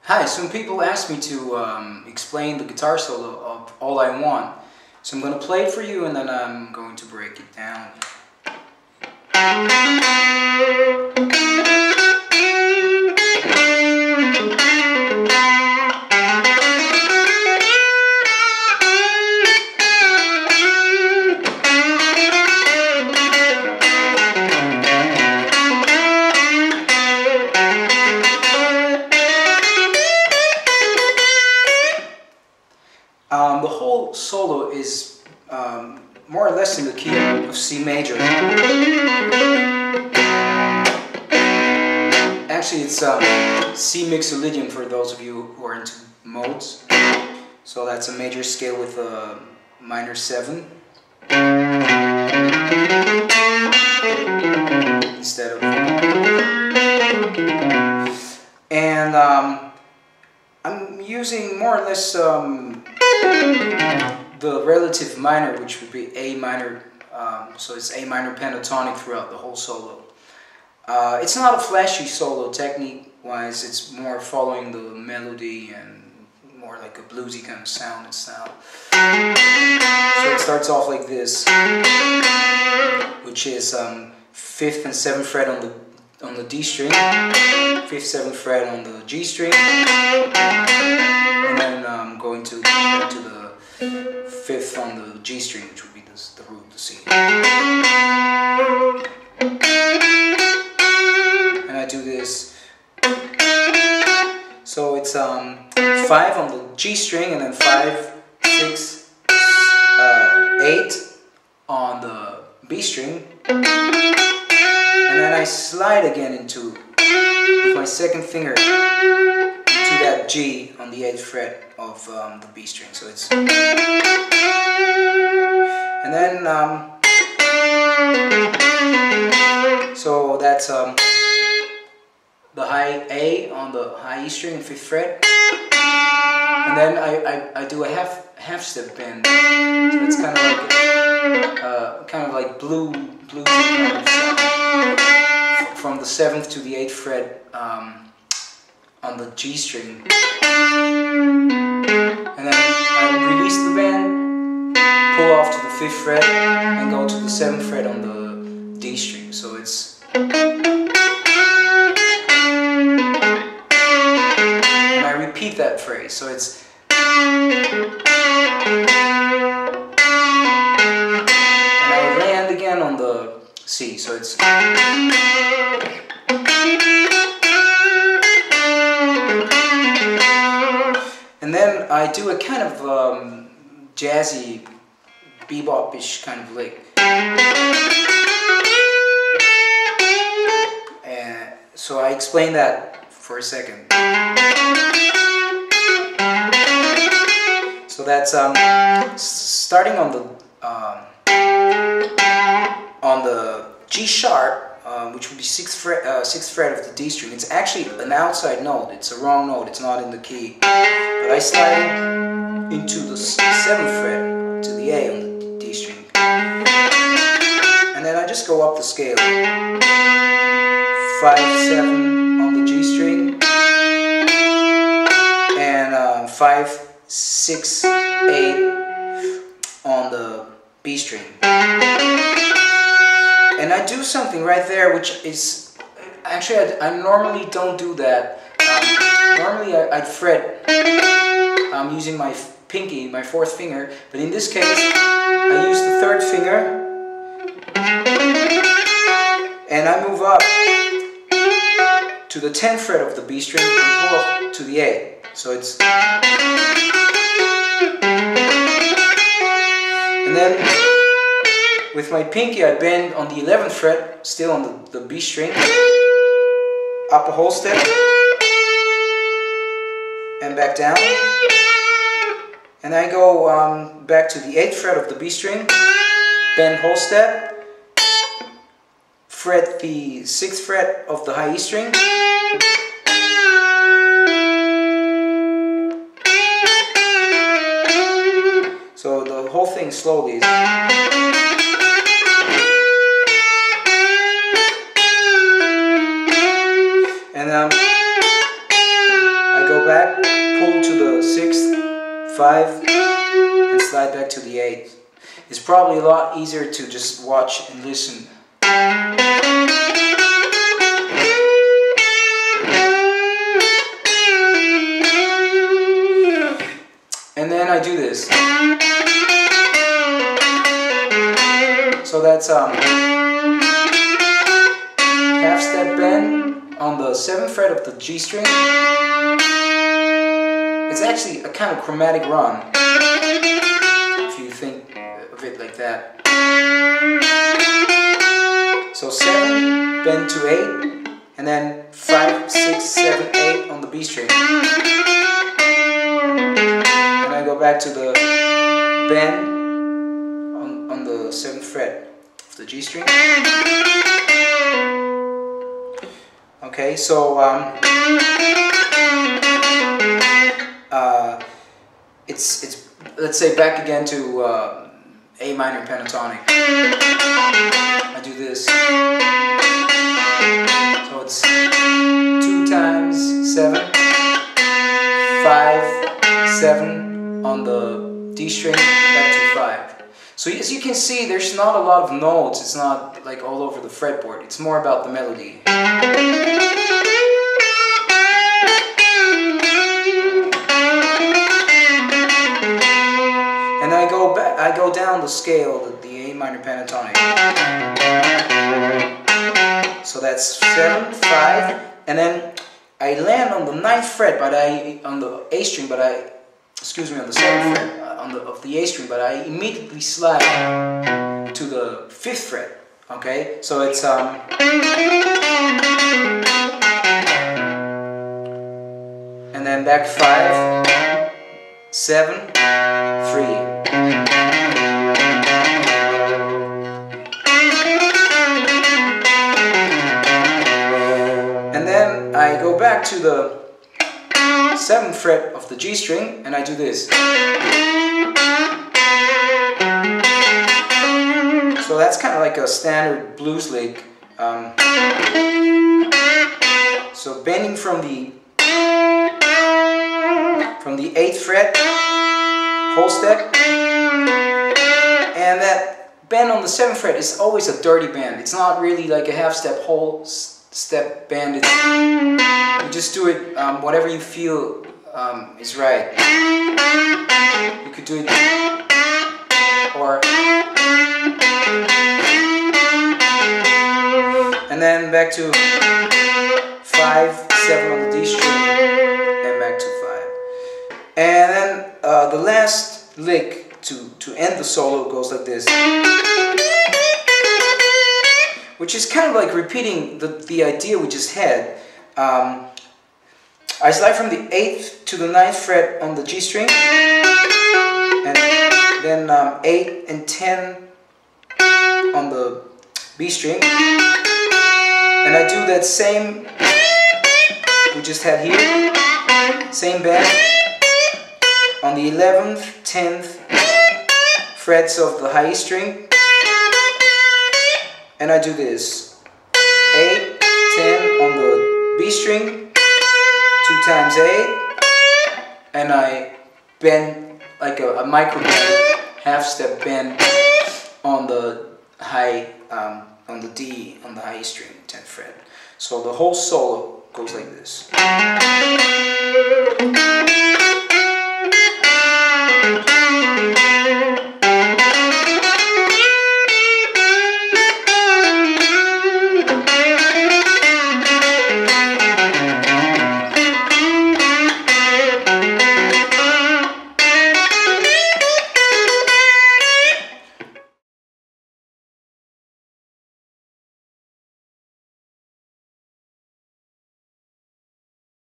Hi, some people asked me to explain the guitar solo of All I Want. So I'm going to play it for you and then I'm going to break it down. The whole solo is more or less in the key of C major. Actually, it's C mixolydian for those of you who are into modes. So that's a major scale with a minor 7 instead of. And I'm using more or less the relative minor, which would be A minor, so it's A minor pentatonic throughout the whole solo. It's not a flashy solo technique-wise, it's more following the melody and more like a bluesy kind of sound and style. So it starts off like this, which is 5th and 7th fret on the D string, 5th, 7th fret on the G string, and then going to the 5th on the G string, which would be the root, the C. And I do this. So it's 5 on the G string, and then 5, 6, 8 on the B string. And then I slide again with my second finger into that G on the 8th fret of the B string. So it's, and then so that's the high A on the high E string, 5th fret, and then I do a half step bend. So it's kind of like bluesy kind of sound from the 7th to the 8th fret on the G string, and then I release the bend, pull off to the 5th fret, and go to the 7th fret on the D string. So it's, and I repeat that phrase. So it's, and I land again on the C. So it's, and then I do a kind of jazzy, bebop-ish kind of lick. And so I explain that for a second. So that's starting on the G sharp, which would be 6th fret of the D string. It's actually an outside note. It's a wrong note. It's not in the key. But I slide into the 7th fret to the A on the D string, and then I just go up the scale. 5, 7 on the G string, and 5, 6, 8 on the B string. And I do something right there, which is, actually I normally don't do that. Normally I'd fret using my pinky, my 4th finger, but in this case I use the 3rd finger, and I move up to the 10th fret of the B string and pull up to the A. So it's, and then with my pinky I bend on the 11th fret, still on the B string, up a whole step, and back down, and I go back to the 8th fret of the B string, bend whole step, fret the 6th fret of the high E string, so the whole thing slowly is, and I go back 5 and slide back to the 8. It's probably a lot easier to just watch and listen. And then I do this. So that's half step bend on the 7th fret of the G string. It's actually a kind of chromatic run, if you think of it like that. So 7, bend to 8, and then 5, 6, 7, 8 on the B string. And I go back to the bend on the 7th fret of the G string. Okay, so it's let's say back again to A minor pentatonic. I do this. So it's 2 times 7, 5, 7 on the D string, back to 5. So as you can see, there's not a lot of notes. It's not like all over the fretboard. It's more about the melody. And I go down the scale, the A minor pentatonic. So that's 7, 5, and then I land on the 9th fret, but on the A string, but on the 7th fret of the A string, but I immediately slide to the 5th fret. Okay, so it's and then back 5, 7, 3. And then I go back to the 7th fret of the G string and I do this. So that's kind of like a standard blues lick. So bending from the 8th fret, whole step, and that bend on the 7th fret is always a dirty bend. It's not really like a half step, whole step bend. You just do it whatever you feel is right. You could do it or, and then back to 5, 7 on the D string, and back to 5. And then the last lick to end the solo goes like this, which is kind of like repeating the idea we just had. I slide from the 8th to the 9th fret on the G string, and then 8 and 10 on the B string, and I do that same we just had here, same bend on the 11th, 10th frets of the high E string, and I do this 8, 10 on the B string, 2 times 8, and I bend like a micro bend, half step bend on the high, on the D, on the high E string, 10th fret. So the whole solo goes like this.